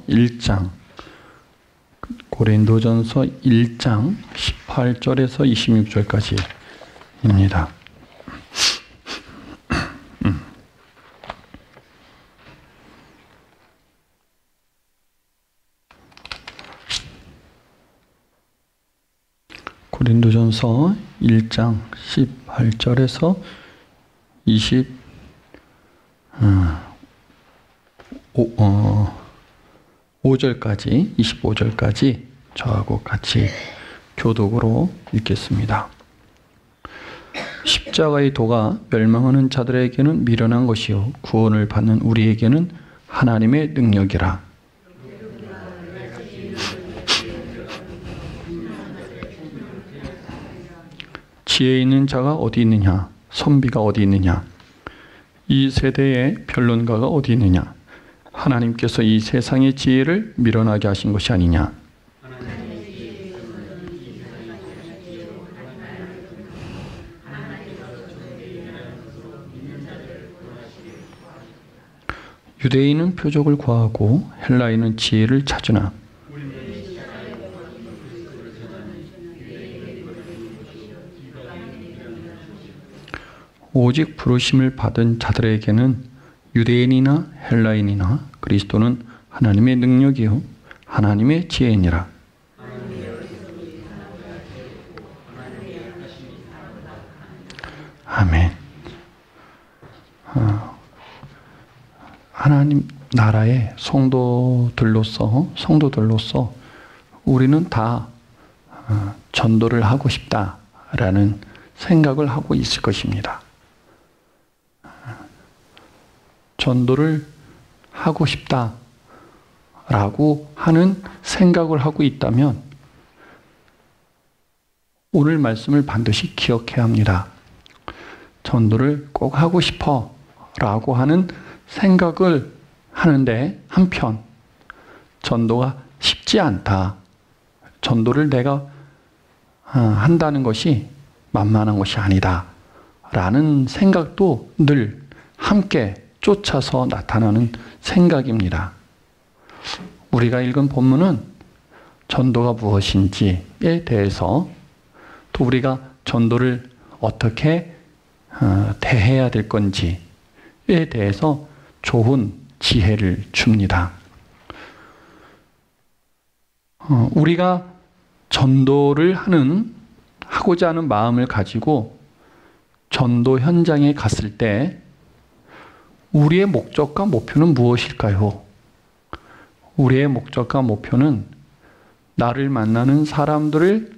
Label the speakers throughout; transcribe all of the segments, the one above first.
Speaker 1: 1장, 고린도전서 1장 18절에서 26절까지입니다. 고린도전서 1장 18절에서 25절까지 저하고 같이 교독으로 읽겠습니다. 십자가의 도가 멸망하는 자들에게는 미련한 것이요 구원을 받는 우리에게는 하나님의 능력이라. 지혜 있는 자가 어디 있느냐? 선비가 어디 있느냐? 이 세대의 변론가가 어디 있느냐? 하나님께서 이 세상의 지혜를 미련하게 하신 것이 아니냐? 유대인은 표적을 구하고 헬라인은 지혜를 찾으나 오직 부르심을 받은 자들에게는 유대인이나 헬라인이나 그리스도는 하나님의 능력이요 하나님의 지혜니라. 아멘. 하나님 나라의 성도들로서 우리는 다 전도를 하고 싶다라는 생각을 하고 있을 것입니다. 전도를 하고 싶다라고 하는 생각을 하고 있다면 오늘 말씀을 반드시 기억해야 합니다. 전도를 꼭 하고 싶어 라고 하는 생각을 하는데 한편 전도가 쉽지 않다. 전도를 내가 한다는 것이 만만한 것이 아니다. 라는 생각도 늘 함께 쫓아서 나타나는 생각입니다. 우리가 읽은 본문은 전도가 무엇인지에 대해서 또 우리가 전도를 어떻게 대해야 될 건지에 대해서 좋은 지혜를 줍니다. 우리가 전도를 하고자 하는 마음을 가지고 전도 현장에 갔을 때 우리의 목적과 목표는 무엇일까요? 우리의 목적과 목표는 나를 만나는 사람들을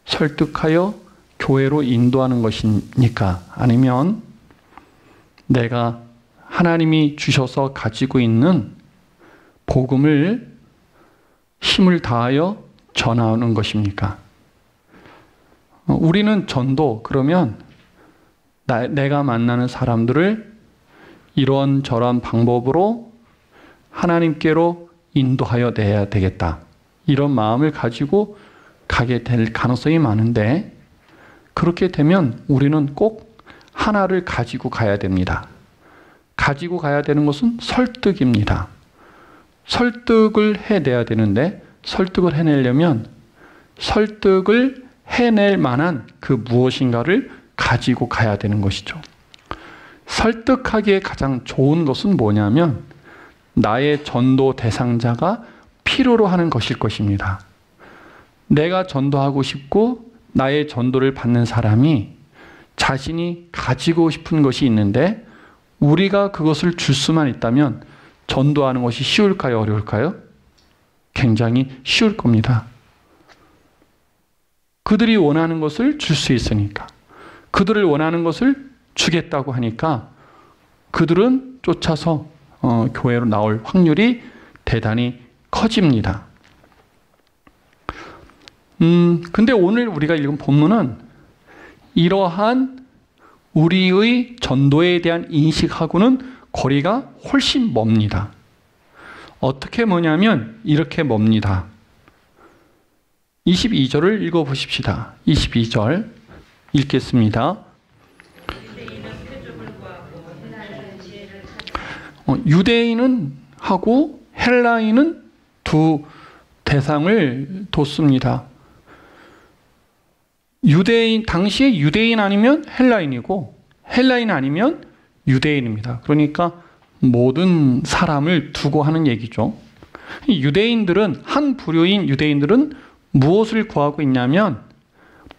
Speaker 1: 설득하여 교회로 인도하는 것입니까? 아니면 내가 하나님이 주셔서 가지고 있는 복음을 힘을 다하여 전하는 것입니까? 우리는 전도, 그러면 내가 만나는 사람들을 이런 저런 방법으로 하나님께로 인도하여 내야 되겠다. 이런 마음을 가지고 가게 될 가능성이 많은데 그렇게 되면 우리는 꼭 하나를 가지고 가야 됩니다. 가지고 가야 되는 것은 설득입니다. 설득을 해내야 되는데 설득을 해내려면 설득을 해낼 만한 그 무엇인가를 가지고 가야 되는 것이죠. 설득하기에 가장 좋은 것은 뭐냐면 나의 전도 대상자가 필요로 하는 것일 것입니다. 내가 전도하고 싶고 나의 전도를 받는 사람이 자신이 가지고 싶은 것이 있는데 우리가 그것을 줄 수만 있다면 전도하는 것이 쉬울까요? 어려울까요? 굉장히 쉬울 겁니다. 그들이 원하는 것을 줄 수 있으니까. 그들을 원하는 것을 주겠다고 하니까 그들은 쫓아서 교회로 나올 확률이 대단히 커집니다. 근데 오늘 우리가 읽은 본문은 이러한 우리의 전도에 대한 인식하고는 거리가 훨씬 멉니다. 어떻게 뭐냐면 이렇게 멉니다. 22절을 읽어보십시다. 22절 읽겠습니다. 유대인은 하고 헬라인은 두 대상을 뒀습니다. 유대인, 당시에 유대인 아니면 헬라인이고 헬라인 아니면 유대인입니다. 그러니까 모든 사람을 두고 하는 얘기죠. 유대인들은, 한 부류인 유대인들은 무엇을 구하고 있냐면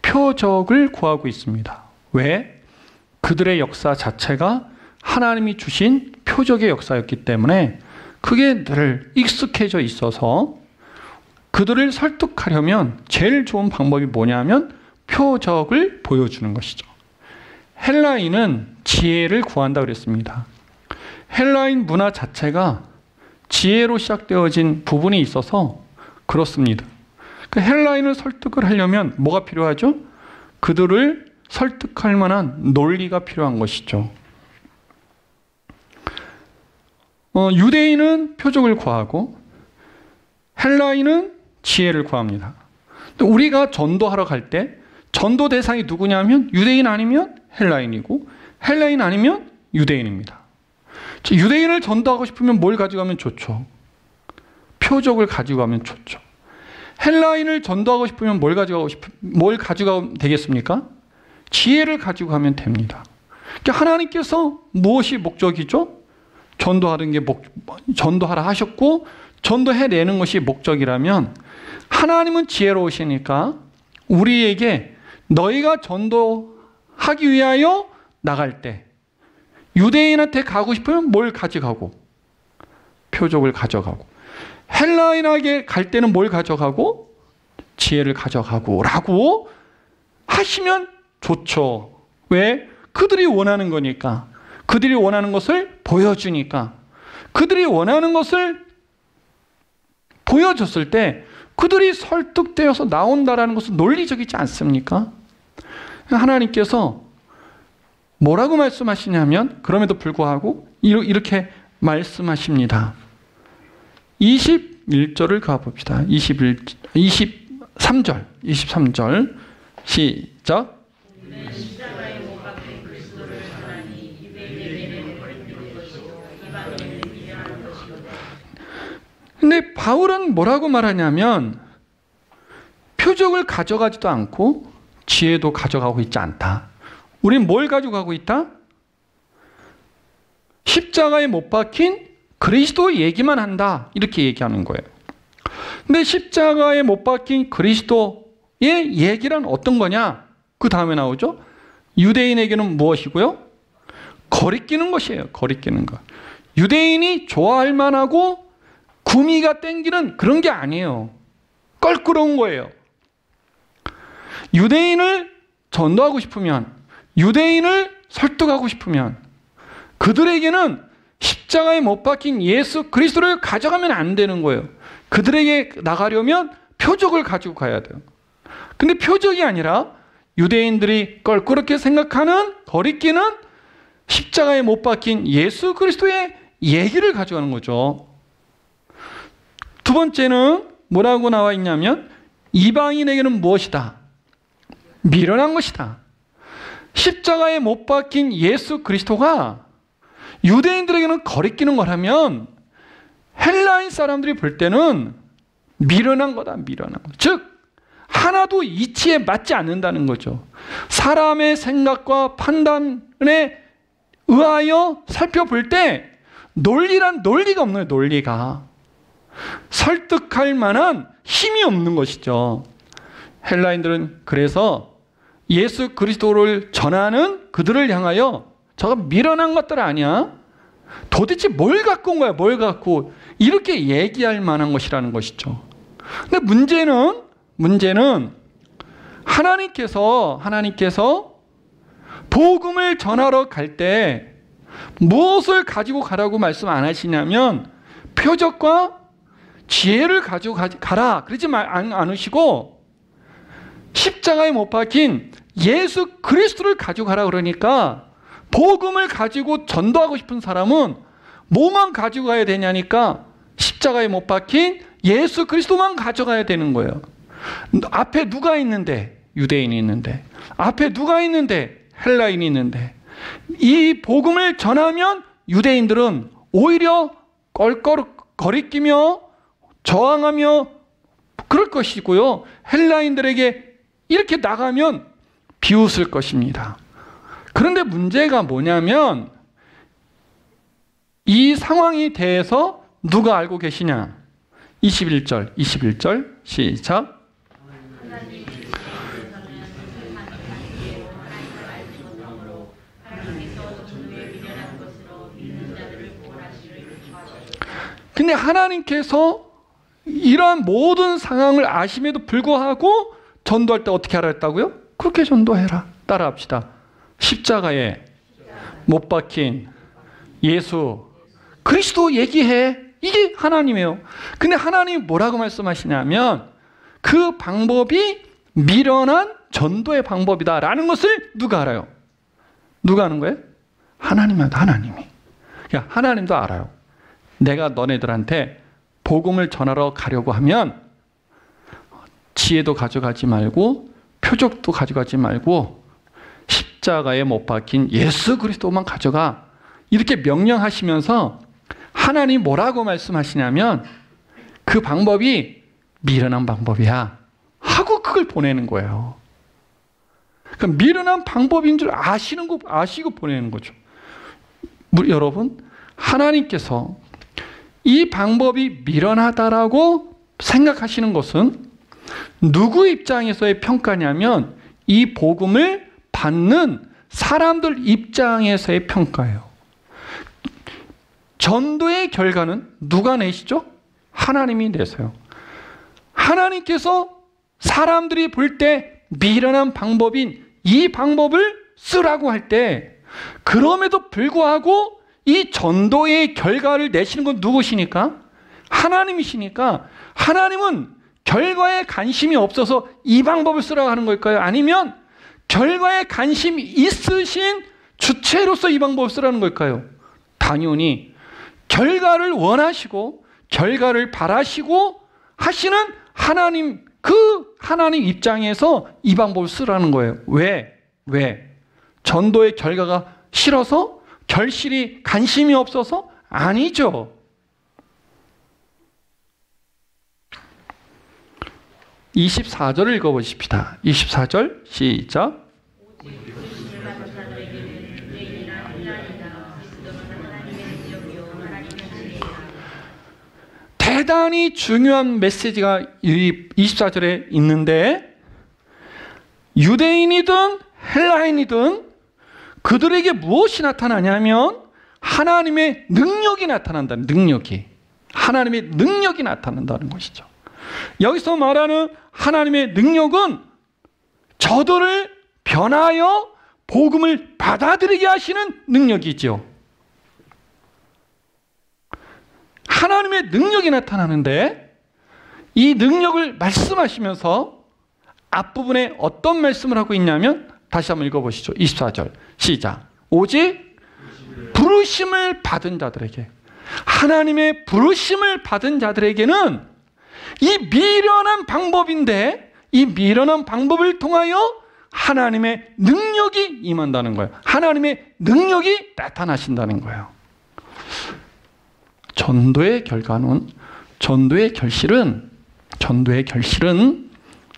Speaker 1: 표적을 구하고 있습니다. 왜? 그들의 역사 자체가 하나님이 주신 표적의 역사였기 때문에 그게 늘 익숙해져 있어서 그들을 설득하려면 제일 좋은 방법이 뭐냐면 표적을 보여주는 것이죠. 헬라인은 지혜를 구한다고 그랬습니다. 헬라인 문화 자체가 지혜로 시작되어진 부분이 있어서 그렇습니다. 헬라인을 설득을 하려면 뭐가 필요하죠? 그들을 설득할 만한 논리가 필요한 것이죠. 유대인은 표적을 구하고 헬라인은 지혜를 구합니다. 우리가 전도하러 갈 때 전도 대상이 누구냐면 유대인 아니면 헬라인이고 헬라인 아니면 유대인입니다. 유대인을 전도하고 싶으면 뭘 가져가면 좋죠? 표적을 가지고 가면 좋죠. 헬라인을 전도하고 싶으면 뭘 가져가면 되겠습니까? 지혜를 가지고 가면 됩니다. 그러니까 하나님께서 무엇이 목적이죠? 전도하라 하셨고 전도해내는 것이 목적이라면 하나님은 지혜로우시니까 우리에게 너희가 전도하기 위하여 나갈 때 유대인한테 가고 싶으면 뭘 가져가고? 표적을 가져가고, 헬라인에게 갈 때는 뭘 가져가고? 지혜를 가져가고 라고 하시면 좋죠. 왜? 그들이 원하는 거니까. 그들이 원하는 것을 보여주니까. 그들이 원하는 것을 보여줬을 때 그들이 설득되어서 나온다라는 것은 논리적이지 않습니까? 하나님께서 뭐라고 말씀하시냐면 그럼에도 불구하고 이렇게 말씀하십니다. 21절을 가봅시다. 23절 시작. 근데 바울은 뭐라고 말하냐면 표적을 가져가지도 않고 지혜도 가져가고 있지 않다. 우린 뭘 가지고 가고 있다? 십자가에 못 박힌 그리스도 얘기만 한다. 이렇게 얘기하는 거예요. 근데 십자가에 못 박힌 그리스도의 얘기란 어떤 거냐? 그 다음에 나오죠. 유대인에게는 무엇이고요? 거리끼는 것이에요. 거리끼는 것. 유대인이 좋아할 만하고 구미가 땡기는 그런 게 아니에요. 껄끄러운 거예요. 유대인을 전도하고 싶으면, 유대인을 설득하고 싶으면 그들에게는 십자가에 못 박힌 예수 그리스도를 가져가면 안 되는 거예요. 그들에게 나가려면 표적을 가지고 가야 돼요. 근데 표적이 아니라 유대인들이 껄끄럽게 생각하는 거리끼는 십자가에 못 박힌 예수 그리스도의 얘기를 가져가는 거죠. 두 번째는 뭐라고 나와 있냐면 이방인에게는 무엇이다? 미련한 것이다. 십자가에 못 박힌 예수 그리스도가 유대인들에게는 거리끼는 거라면 헬라인 사람들이 볼 때는 미련한 거다. 미련한 거. 즉 하나도 이치에 맞지 않는다는 거죠. 사람의 생각과 판단에 의하여 살펴볼 때 논리란 논리가 없는 거예요. 논리가. 설득할 만한 힘이 없는 것이죠. 헬라인들은 그래서 예수 그리스도를 전하는 그들을 향하여 저거 미련한 것들 아니야? 도대체 뭘 갖고 온 거야? 뭘 갖고 이렇게 얘기할 만한 것이라는 것이죠. 근데 문제는 하나님께서 복음을 전하러 갈 때 무엇을 가지고 가라고 말씀 안 하시냐면 표적과 지혜를 가지고 가라 그러지 않으시고 십자가에 못 박힌 예수 그리스도를 가지고 가라 그러니까 복음을 가지고 전도하고 싶은 사람은 뭐만 가지고 가야 되냐니까 십자가에 못 박힌 예수 그리스도만 가져가야 되는 거예요. 앞에 누가 있는데? 유대인이 있는데. 앞에 누가 있는데? 헬라인이 있는데. 이 복음을 전하면 유대인들은 오히려 거리끼며 저항하며 그럴 것이고요. 헬라인들에게 이렇게 나가면 비웃을 것입니다. 그런데 문제가 뭐냐면 이 상황에 대해서 누가 알고 계시냐? 21절 시작. 근데 하나님께서 이러한 모든 상황을 아심에도 불구하고 전도할 때 어떻게 하라 했다고요? 그렇게 전도해라. 따라합시다. 십자가에 못 박힌 예수 그리스도 얘기해. 이게 하나님이에요. 근데 하나님이 뭐라고 말씀하시냐면 그 방법이 미련한 전도의 방법이다라는 것을 누가 알아요? 누가 아는 거예요? 하나님입니다. 하나님이. 그러니까 하나님도 알아요. 내가 너네들한테 복음을 전하러 가려고 하면 지혜도 가져가지 말고 표적도 가져가지 말고 십자가에 못 박힌 예수 그리스도만 가져가. 이렇게 명령하시면서 하나님이 뭐라고 말씀하시냐면 그 방법이 미련한 방법이야 하고 그걸 보내는 거예요. 그러니까 미련한 방법인 줄 아시고 보내는 거죠. 여러분, 하나님께서 이 방법이 미련하다라고 생각하시는 것은 누구 입장에서의 평가냐면 이 복음을 받는 사람들 입장에서의 평가예요. 전도의 결과는 누가 내시죠? 하나님이 내세요. 하나님께서 사람들이 볼 때 미련한 방법인 이 방법을 쓰라고 할 때 그럼에도 불구하고 이 전도의 결과를 내시는 건 누구시니까? 하나님이시니까 하나님은 결과에 관심이 없어서 이 방법을 쓰라고 하는 걸까요? 아니면 결과에 관심이 있으신 주체로서 이 방법을 쓰라는 걸까요? 당연히 결과를 원하시고 결과를 바라시고 하시는 하나님, 그 하나님 입장에서 이 방법을 쓰라는 거예요. 왜? 전도의 결과가 싫어서? 결실이 관심이 없어서? 아니죠. 24절을 읽어보십시다. 24절 시작. 대단히 중요한 메시지가 이 24절에 있는데 유대인이든 헬라인이든 그들에게 무엇이 나타나냐면 하나님의 능력이 나타난다는 하나님의 능력이 나타난다는 것이죠. 여기서 말하는 하나님의 능력은 저들을 변하여 복음을 받아들이게 하시는 능력이죠. 하나님의 능력이 나타나는데 이 능력을 말씀하시면서 앞부분에 어떤 말씀을 하고 있냐면 다시 한번 읽어보시죠. 24절 시작. 오직 부르심을 받은 자들에게, 하나님의 부르심을 받은 자들에게는 이 미련한 방법인데 이 미련한 방법을 통하여 하나님의 능력이 임한다는 거예요. 하나님의 능력이 나타나신다는 거예요. 전도의 결과는, 전도의 결실은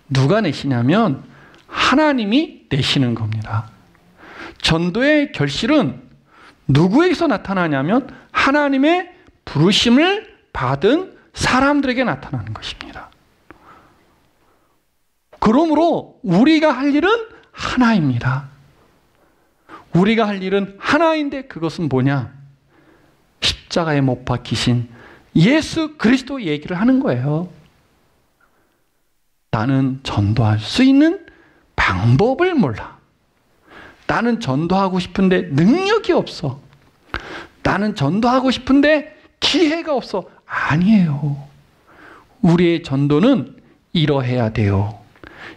Speaker 1: 누가 내시냐면 하나님이 내시는 겁니다. 전도의 결실은 누구에게서 나타나냐면 하나님의 부르심을 받은 사람들에게 나타나는 것입니다. 그러므로 우리가 할 일은 하나입니다. 우리가 할 일은 하나인데 그것은 뭐냐? 십자가에 못 박히신 예수 그리스도 얘기를 하는 거예요. 나는 전도할 수 있는 방법을 몰라. 나는 전도하고 싶은데 능력이 없어. 나는 전도하고 싶은데 기회가 없어. 아니에요. 우리의 전도는 이러해야 돼요.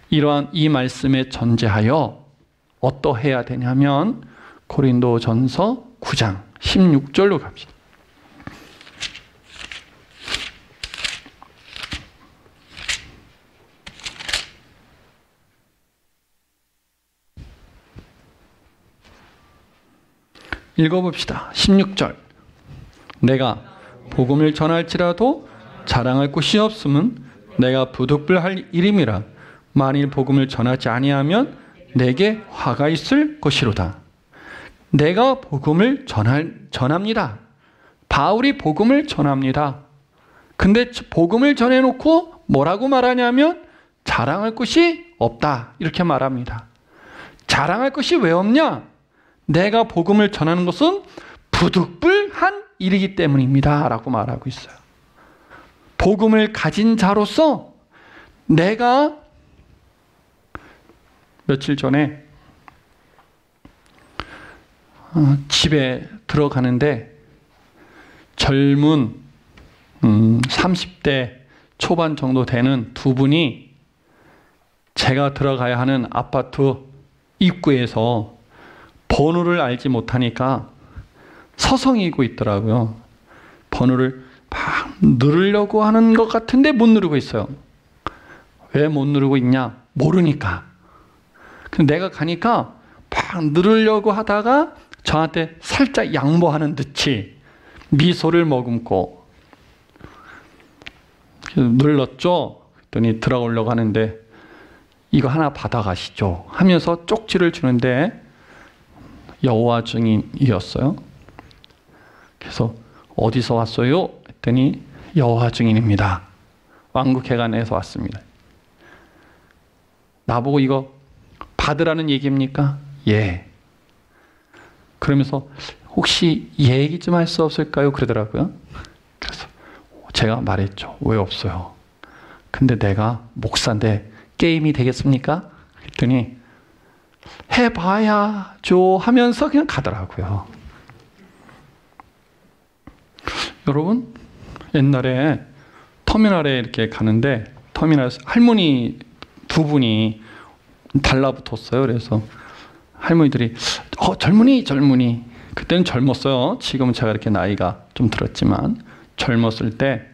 Speaker 1: 이러한 이 말씀에 전제하여 어떠해야 되냐면 고린도전서 9장 16절로 갑시다. 읽어봅시다. 16절. 내가 복음을 전할지라도 자랑할 곳이 없음은 내가 부득불할 일임이라. 만일 복음을 전하지 아니하면 내게 화가 있을 것이로다. 내가 복음을 전합니다. 바울이 복음을 전합니다. 근데 복음을 전해놓고 뭐라고 말하냐면 자랑할 것이 없다, 이렇게 말합니다. 자랑할 것이 왜 없냐? 내가 복음을 전하는 것은 부득불한 일이기 때문입니다 라고 말하고 있어요. 복음을 가진 자로서 내가 며칠 전에 집에 들어가는데 젊은 30대 초반 정도 되는 두 분이 제가 들어가야 하는 아파트 입구에서 번호를 알지 못하니까 서성이고 있더라고요. 번호를 막 누르려고 하는 것 같은데 못 누르고 있어요. 왜 못 누르고 있냐? 모르니까. 근데 내가 가니까 막 누르려고 하다가 저한테 살짝 양보하는 듯이 미소를 머금고 눌렀죠. 그랬더니 들어오려고 하는데 이거 하나 받아가시죠 하면서 쪽지를 주는데 여호와 증인이었어요. 그래서 어디서 왔어요? 했더니 여호와 증인입니다. 왕국회관에서 왔습니다. 나보고 이거 받으라는 얘기입니까? 예. 그러면서 혹시 얘기 좀 할 수 없을까요? 그러더라고요. 그래서 제가 말했죠. 왜 없어요? 근데 내가 목사인데 게임이 되겠습니까? 했더니 해봐야죠 하면서 그냥 가더라고요. 여러분, 옛날에 터미널에 이렇게 가는데 터미널에서 할머니 두 분이 달라붙었어요. 그래서 할머니들이 젊은이 그때는 젊었어요. 지금은 제가 이렇게 나이가 좀 들었지만 젊었을 때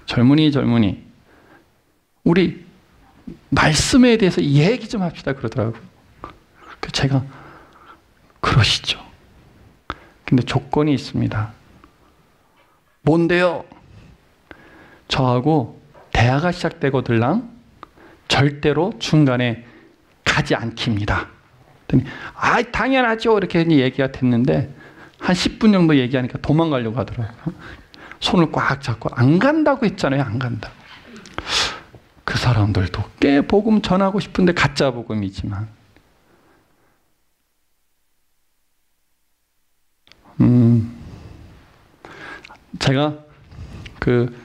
Speaker 1: 젊은이 우리 말씀에 대해서 얘기 좀 합시다 그러더라고요. 제가 그러시죠. 근데 조건이 있습니다. 뭔데요? 저하고 대화가 시작되거들랑 절대로 중간에 가지 않깁니다. 당연하죠. 이렇게 얘기가 됐는데 한 10분 정도 얘기하니까 도망가려고 하더라고요. 손을 꽉 잡고 안 간다고 했잖아요. 안 간다고. 그 사람들도 꽤 복음 전하고 싶은데 가짜 복음이지만 제가 그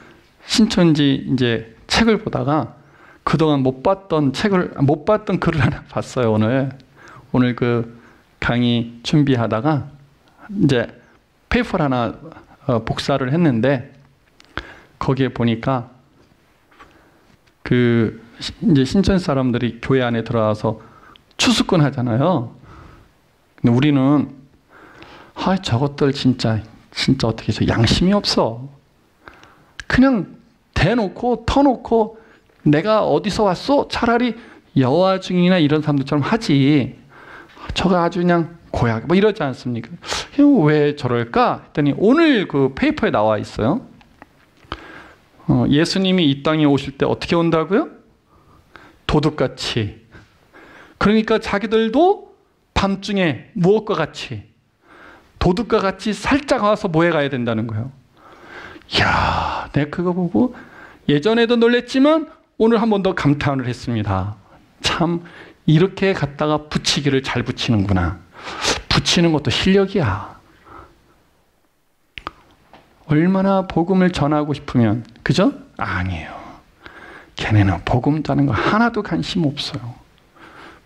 Speaker 1: 신천지 이제 책을 보다가 그동안 못 봤던 글을 하나 봤어요. 오늘 그 강의 준비하다가 이제 페이퍼를 하나 복사를 했는데 거기에 보니까 그 이제 신천 사람들이 교회 안에 들어와서 추수꾼 하잖아요. 근데 우리는 저것들 진짜 어떻게 해서 양심이 없어. 그냥 대놓고 터놓고 내가 어디서 왔어? 차라리 여호와 증인이나 이런 사람들처럼 하지. 저거 아주 그냥 고약 뭐 이러지 않습니까? 왜 저럴까? 했더니 오늘 그 페이퍼에 나와 있어요. 예수님이 이 땅에 오실 때 어떻게 온다고요? 도둑같이. 그러니까 자기들도 밤중에 무엇과 같이 도둑과 같이 살짝 와서 모여 가야 된다는 거예요. 이야, 내가 그거 보고 예전에도 놀랬지만 오늘 한 번 더 감탄을 했습니다. 참 이렇게 갖다가 붙이기를 잘 붙이는구나. 붙이는 것도 실력이야. 얼마나 복음을 전하고 싶으면, 그죠? 아니에요. 걔네는 복음 자는 거 하나도 관심 없어요.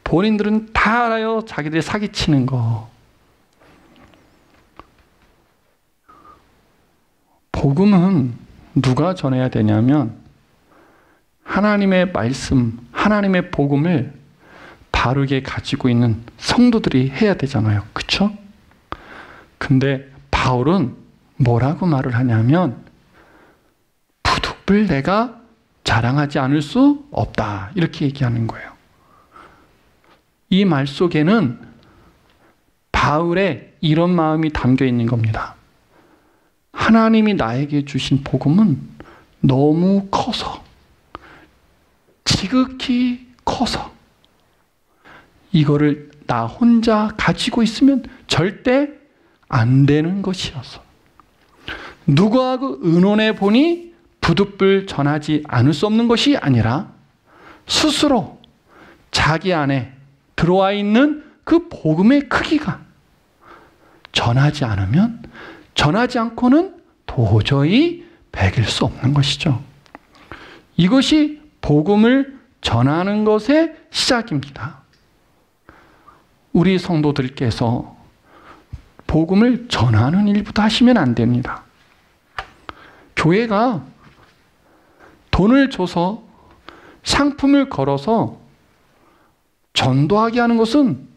Speaker 1: 본인들은 다 알아요. 자기들이 사기치는 거. 복음은 누가 전해야 되냐면 하나님의 말씀, 하나님의 복음을 바르게 가지고 있는 성도들이 해야 되잖아요. 그렇죠? 근데 바울은 뭐라고 말을 하냐면 부득불 내가 자랑하지 않을 수 없다. 이렇게 얘기하는 거예요. 이 말 속에는 바울의 이런 마음이 담겨 있는 겁니다. 하나님이 나에게 주신 복음은 너무 커서, 지극히 커서 이거를 나 혼자 가지고 있으면 절대 안 되는 것이어서 누구하고 의논해 보니 부득불 전하지 않을 수 없는 것이 아니라 스스로 자기 안에 들어와 있는 그 복음의 크기가 전하지 않으면 전하지 않고는 도저히 배길 수 없는 것이죠. 이것이 복음을 전하는 것의 시작입니다. 우리 성도들께서 복음을 전하는 일부터 하시면 안 됩니다. 교회가 돈을 줘서 상품을 걸어서 전도하게 하는 것은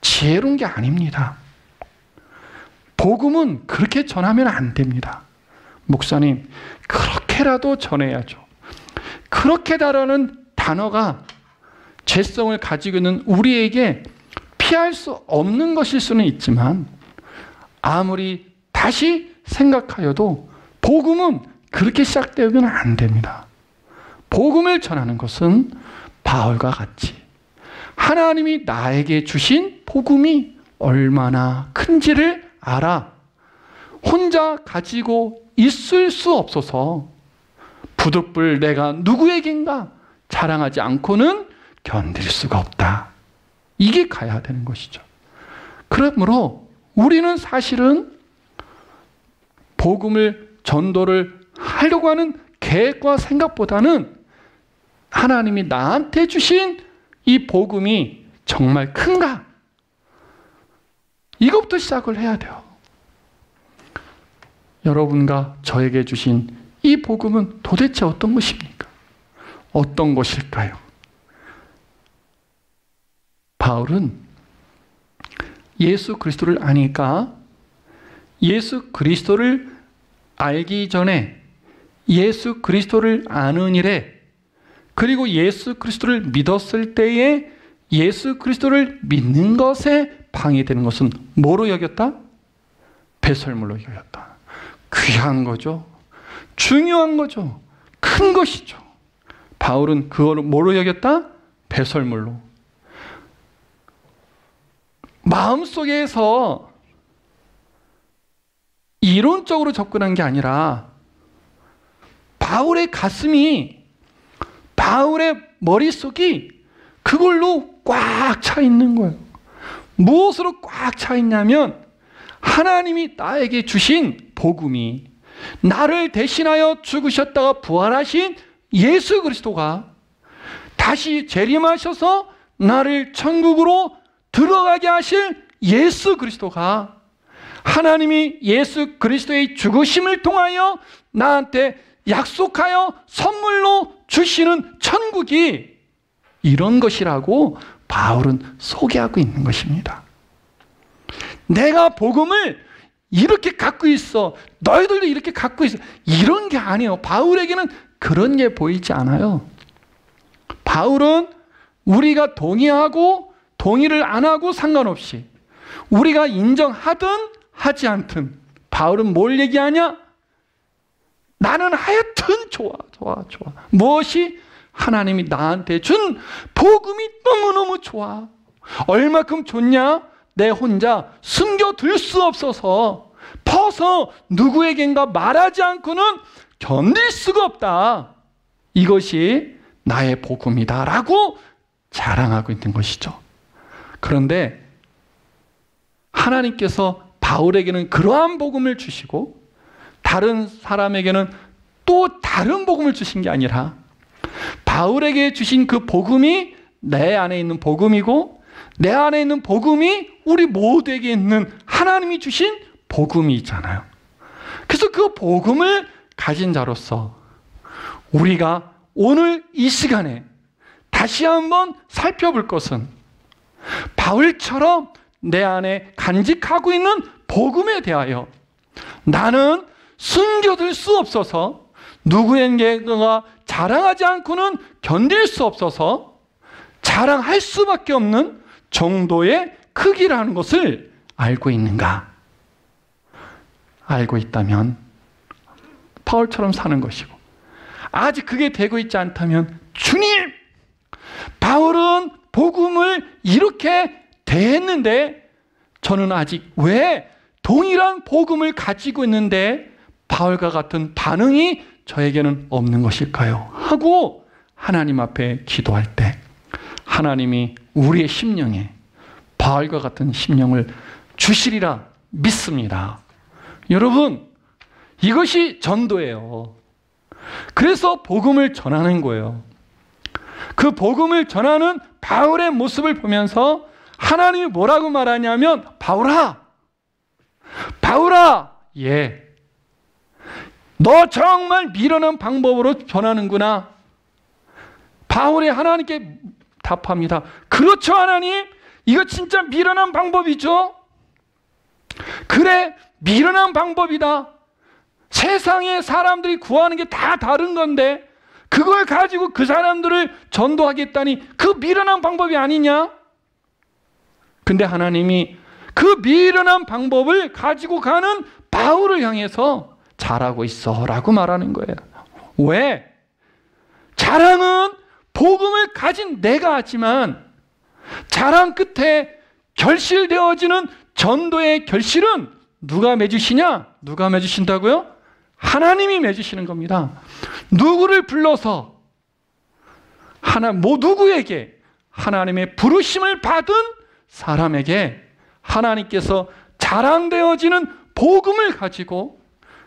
Speaker 1: 지혜로운 게 아닙니다. 복음은 그렇게 전하면 안 됩니다. 목사님, 그렇게라도 전해야죠. 그렇게다라는 단어가 죄성을 가지고 있는 우리에게 피할 수 없는 것일 수는 있지만 아무리 다시 생각하여도 복음은 그렇게 시작되면 안 됩니다. 복음을 전하는 것은 바울과 같이 하나님이 나에게 주신 복음이 얼마나 큰지를 알아 혼자 가지고 있을 수 없어서 부득불 내가 누구에겐가 자랑하지 않고는 견딜 수가 없다. 이게 가야 되는 것이죠. 그러므로 우리는 사실은 복음을 전도를 하려고 하는 계획과 생각보다는 하나님이 나한테 주신 이 복음이 정말 큰가? 이것부터 시작을 해야 돼요. 여러분과 저에게 주신 이 복음은 도대체 어떤 것입니까? 어떤 것일까요? 바울은 예수 그리스도를 아니까 예수 그리스도를 알기 전에 예수 그리스도를 아는 일에 그리고 예수 그리스도를 믿었을 때에 예수 그리스도를 믿는 것에 방해되는 것은 뭐로 여겼다? 배설물로 여겼다. 귀한 거죠. 중요한 거죠. 큰 것이죠. 바울은 그거를 뭐로 여겼다? 배설물로. 마음속에서 이론적으로 접근한 게 아니라 바울의 가슴이 바울의 머릿속이 그걸로 꽉 차 있는 거예요. 무엇으로 꽉 차 있냐면 하나님이 나에게 주신 복음이 나를 대신하여 죽으셨다가 부활하신 예수 그리스도가 다시 재림하셔서 나를 천국으로 들어가게 하실 예수 그리스도가 하나님이 예수 그리스도의 죽으심을 통하여 나한테 약속하여 선물로 주시는 천국이 이런 것이라고 바울은 소개하고 있는 것입니다. 내가 복음을 이렇게 갖고 있어. 너희들도 이렇게 갖고 있어. 이런 게 아니에요. 바울에게는 그런 게 보이지 않아요. 바울은 우리가 동의하고 동의를 안 하고 상관없이 우리가 인정하든 하지 않든 바울은 뭘 얘기하냐? 나는 하여튼 좋아. 무엇이? 하나님이 나한테 준 복음이 너무너무 좋아. 얼마큼 좋냐? 내 혼자 숨겨둘 수 없어서 퍼서 누구에겐가 말하지 않고는 견딜 수가 없다. 이것이 나의 복음이다라고 자랑하고 있는 것이죠. 그런데 하나님께서 바울에게는 그러한 복음을 주시고 다른 사람에게는 또 다른 복음을 주신 게 아니라 바울에게 주신 그 복음이 내 안에 있는 복음이고 내 안에 있는 복음이 우리 모두에게 있는 하나님이 주신 복음이 있잖아요. 그래서 그 복음을 가진 자로서 우리가 오늘 이 시간에 다시 한번 살펴볼 것은 바울처럼 내 안에 간직하고 있는 복음에 대하여 나는 숨겨둘 수 없어서 누구에게가 자랑하지 않고는 견딜 수 없어서 자랑할 수밖에 없는 정도의 크기라는 것을 알고 있는가? 알고 있다면 바울처럼 사는 것이고, 아직 그게 되고 있지 않다면 주님, 바울은 복음을 이렇게 대했는데 저는 아직 왜 동일한 복음을 가지고 있는데 바울과 같은 반응이 저에게는 없는 것일까요? 하고 하나님 앞에 기도할 때 하나님이 우리의 심령에 바울과 같은 심령을 주시리라 믿습니다. 여러분, 이것이 전도예요. 그래서 복음을 전하는 거예요. 그 복음을 전하는 바울의 모습을 보면서 하나님이 뭐라고 말하냐면, 바울아, 예, 너 정말 미련한 방법으로 전하는구나. 바울이 하나님께 답합니다. 그렇죠, 하나님. 이거 진짜 미련한 방법이죠. 그래, 미련한 방법이다. 세상에 사람들이 구하는 게 다 다른 건데 그걸 가지고 그 사람들을 전도하겠다니 그 미련한 방법이 아니냐? 근데 하나님이 그 미련한 방법을 가지고 가는 바울을 향해서 잘하고 있어 라고 말하는 거예요. 왜? 자랑은 복음을 가진 내가 하지만 자랑 끝에 결실되어지는 전도의 결실은 누가 맺으시냐? 누가 맺으신다고요? 하나님이 맺으시는 겁니다. 누구를 불러서 누구에게 하나님의 부르심을 받은 사람에게 하나님께서 자랑되어지는 복음을 가지고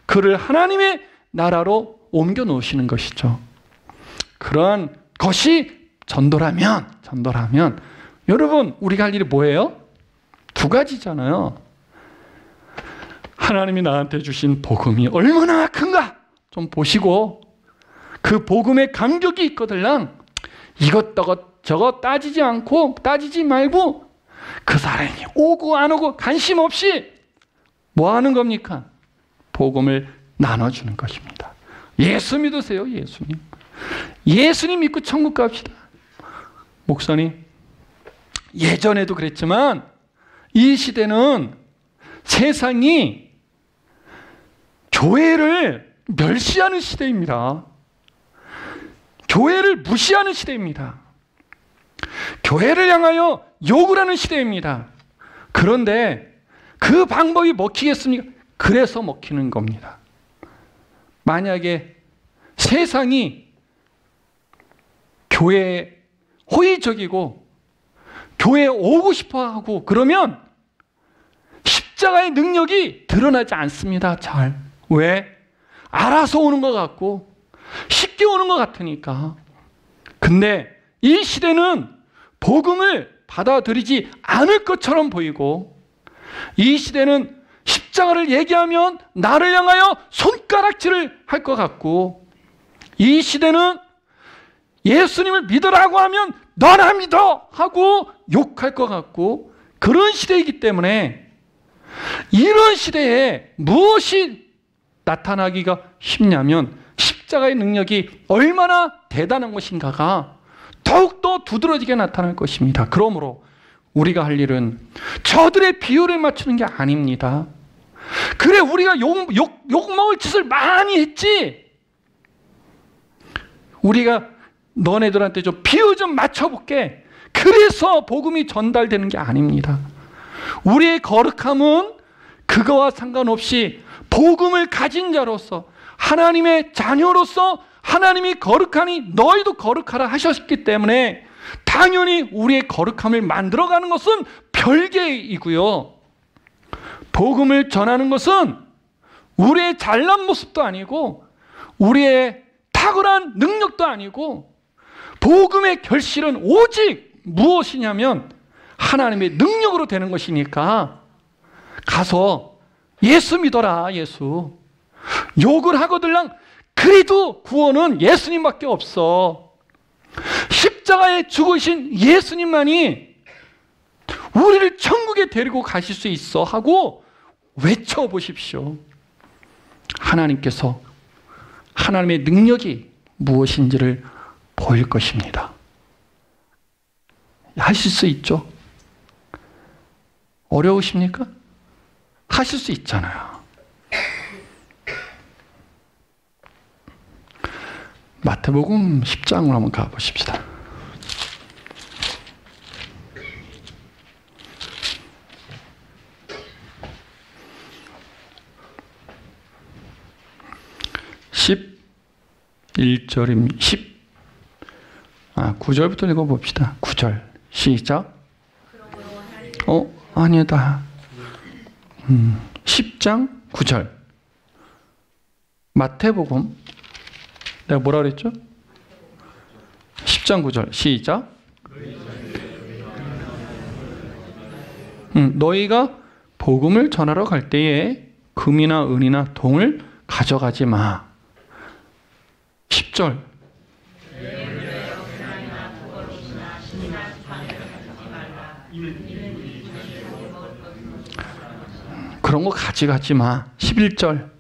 Speaker 1: 그를 하나님의 나라로 옮겨 놓으시는 것이죠. 그러한 것이 전도라면 여러분, 우리가 할 일이 뭐예요? 두 가지잖아요. 하나님이 나한테 주신 복음이 얼마나 큰가 좀 보시고, 그 복음의 감격이 있거들랑 이것저것 저것 따지지 말고 그 사람이 오고 안 오고 관심 없이 뭐 하는 겁니까? 복음을 나눠주는 것입니다. 예수 믿으세요. 예수님 믿고 천국 갑시다. 목사님, 예전에도 그랬지만 이 시대는 세상이 교회를 멸시하는 시대입니다. 교회를 무시하는 시대입니다. 교회를 향하여 욕을 하는 시대입니다. 그런데 그 방법이 먹히겠습니까? 그래서 먹히는 겁니다. 만약에 세상이 교회에 호의적이고 교회에 오고 싶어 하고 그러면 십자가의 능력이 드러나지 않습니다. 잘. 왜? 알아서 오는 것 같고 쉽게 오는 것 같으니까. 근데 이 시대는 복음을 받아들이지 않을 것처럼 보이고, 이 시대는 십자가를 얘기하면 나를 향하여 손가락질을 할 것 같고, 이 시대는 예수님을 믿으라고 하면 너나 믿어 하고 욕할 것 같고, 그런 시대이기 때문에 이런 시대에 무엇이 나타나기가 쉽냐면 십자가의 능력이 얼마나 대단한 것인가가 더욱더 두드러지게 나타날 것입니다. 그러므로 우리가 할 일은 저들의 비율에 맞추는 게 아닙니다. 그래, 우리가 욕먹을 짓을 많이 했지. 우리가 너네들한테 좀 비율 좀 맞춰볼게. 그래서 복음이 전달되는 게 아닙니다. 우리의 거룩함은 그거와 상관없이 복음을 가진 자로서, 하나님의 자녀로서 하나님이 거룩하니 너희도 거룩하라 하셨기 때문에 당연히 우리의 거룩함을 만들어가는 것은 별개이고요. 복음을 전하는 것은 우리의 잘난 모습도 아니고 우리의 탁월한 능력도 아니고, 복음의 결실은 오직 무엇이냐면 하나님의 능력으로 되는 것이니까 가서 예수 믿어라. 예수. 욕을 하거들랑 그래도 구원은 예수님밖에 없어. 십자가에 죽으신 예수님만이 우리를 천국에 데리고 가실 수 있어 하고 외쳐보십시오. 하나님께서 하나님의 능력이 무엇인지를 보일 것입니다. 하실 수 있죠? 어려우십니까? 하실 수 있잖아요. 마태복음 10장으로 한번 가보십시다. (11절입니다) 9절부터 읽어봅시다. 9절 시작. 아니다. 10장 9절. 마태복음, 내가 뭐라 그랬죠? 10장 9절 시작. 너희가 복음을 전하러 갈 때에 금이나 은이나 동을 가져가지 마. 10절. 그런 거 가져가지 마. 11절.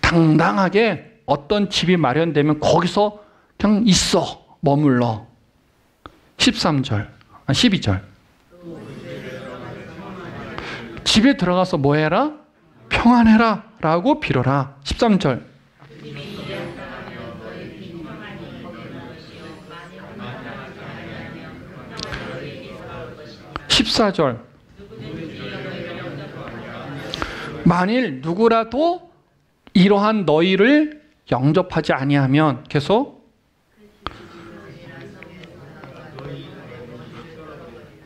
Speaker 1: 당당하게 어떤 집이 마련되면 거기서 그냥 있어. 머물러. 13절. 12절. 집에 들어가서 뭐 해라? 평안해라 라고 빌어라. 13절. 14절. 만일 누구라도 이러한 너희를 영접하지 아니하면 계속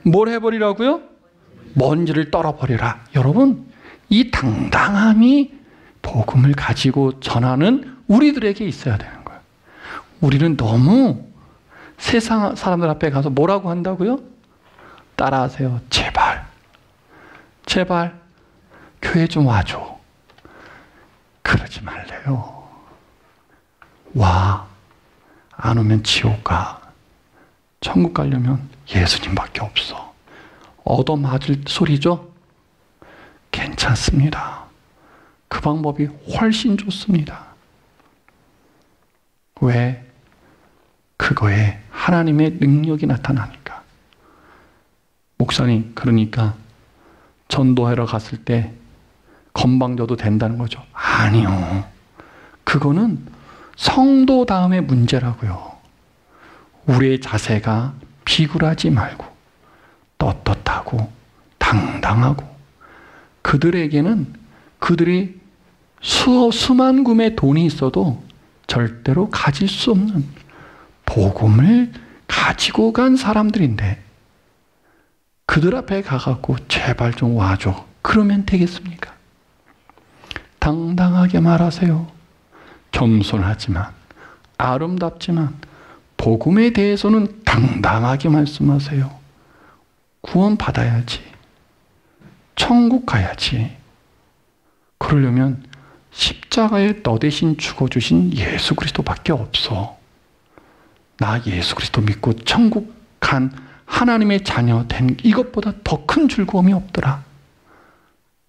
Speaker 1: 뭘 해버리라고요? 먼지를 떨어버리라. 여러분, 이 당당함이 복음을 가지고 전하는 우리들에게 있어야 되는 거예요. 우리는 너무 세상 사람들 앞에 가서 뭐라고 한다고요? 따라하세요. 제발, 제발 교회 좀 와줘. 그러지 말래요. 와, 안 오면 지옥 가. 천국 가려면 예수님밖에 없어. 얻어맞을 소리죠? 괜찮습니다. 그 방법이 훨씬 좋습니다. 왜? 그거에 하나님의 능력이 나타나니까. 목사님, 그러니까 전도하러 갔을 때 건방져도 된다는 거죠? 아니요. 그거는 성도 다음의 문제라고요. 우리의 자세가 비굴하지 말고 떳떳하고 당당하고, 그들에게는 그들이 수만 금의 돈이 있어도 절대로 가질 수 없는 복음을 가지고 간 사람들인데, 그들 앞에 가갖고 제발 좀 와줘. 그러면 되겠습니까? 당당하게 말하세요. 겸손하지만, 아름답지만 복음에 대해서는 당당하게 말씀하세요. 구원 받아야지. 천국 가야지. 그러려면 십자가에 너 대신 죽어주신 예수 그리스도밖에 없어. 나 예수 그리스도 믿고 천국 간 하나님의 자녀 된 이것보다 더 큰 즐거움이 없더라.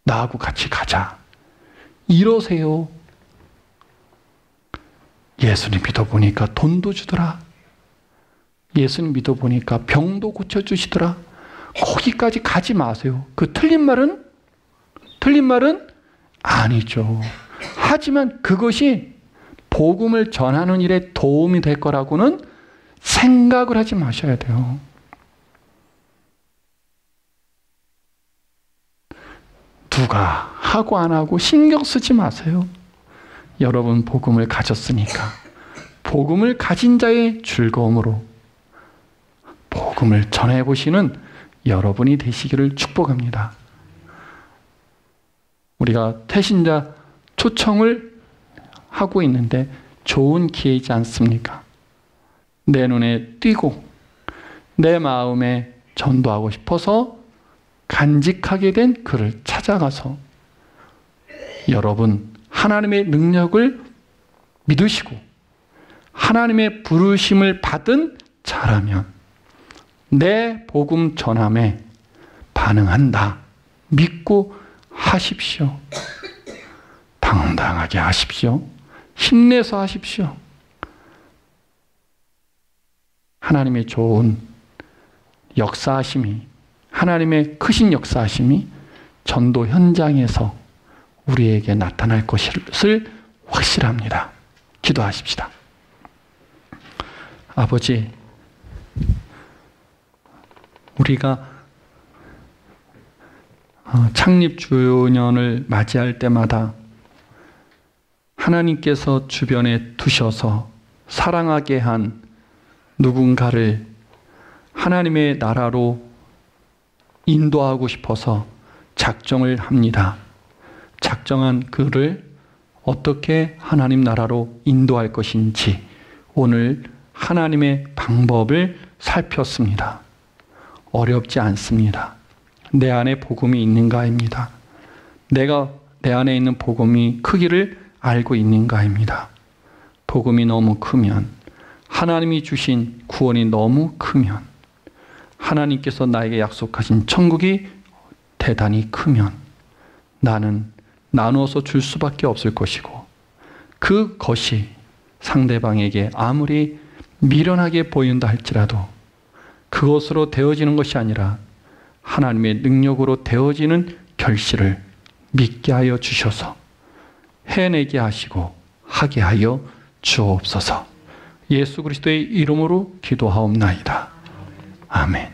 Speaker 1: 나하고 같이 가자. 이러세요. 예수님 믿어보니까 돈도 주더라. 예수님 믿어보니까 병도 고쳐주시더라. 거기까지 가지 마세요. 그 틀린 말은 아니죠. 하지만 그것이 복음을 전하는 일에 도움이 될 거라고는 생각을 하지 마셔야 돼요. 누가 하고 안 하고 신경 쓰지 마세요. 여러분 복음을 가졌으니까 복음을 가진 자의 즐거움으로 복음을 전해보시는 여러분이 되시기를 축복합니다. 우리가 태신자 초청을 하고 있는데 좋은 기회이지 않습니까? 내 눈에 띄고 내 마음에 전도하고 싶어서 간직하게 된 그를 찾아가서 여러분 하나님의 능력을 믿으시고 하나님의 부르심을 받은 자라면 내 복음 전함에 반응한다. 믿고 하십시오. 당당하게 하십시오. 힘내서 하십시오. 하나님의 좋은 역사하심이, 하나님의 크신 역사하심이 전도 현장에서 우리에게 나타날 것을 확실합니다. 기도하십시다. 아버지, 우리가 창립주년을 맞이할 때마다 하나님께서 주변에 두셔서 사랑하게 한 누군가를 하나님의 나라로 인도하고 싶어서 작정을 합니다. 작정한 그를 어떻게 하나님 나라로 인도할 것인지 오늘 하나님의 방법을 살폈습니다. 어렵지 않습니다. 내 안에 복음이 있는가입니다. 내가 내 안에 있는 복음이 크기를 알고 있는가입니다. 복음이 너무 크면, 하나님이 주신 구원이 너무 크면, 하나님께서 나에게 약속하신 천국이 대단히 크면 나는 나누어서 줄 수밖에 없을 것이고, 그것이 상대방에게 아무리 미련하게 보인다 할지라도 그것으로 되어지는 것이 아니라 하나님의 능력으로 되어지는 결실을 믿게 하여 주셔서 해내게 하시고 하게 하여 주옵소서. 예수 그리스도의 이름으로 기도하옵나이다. 아멘.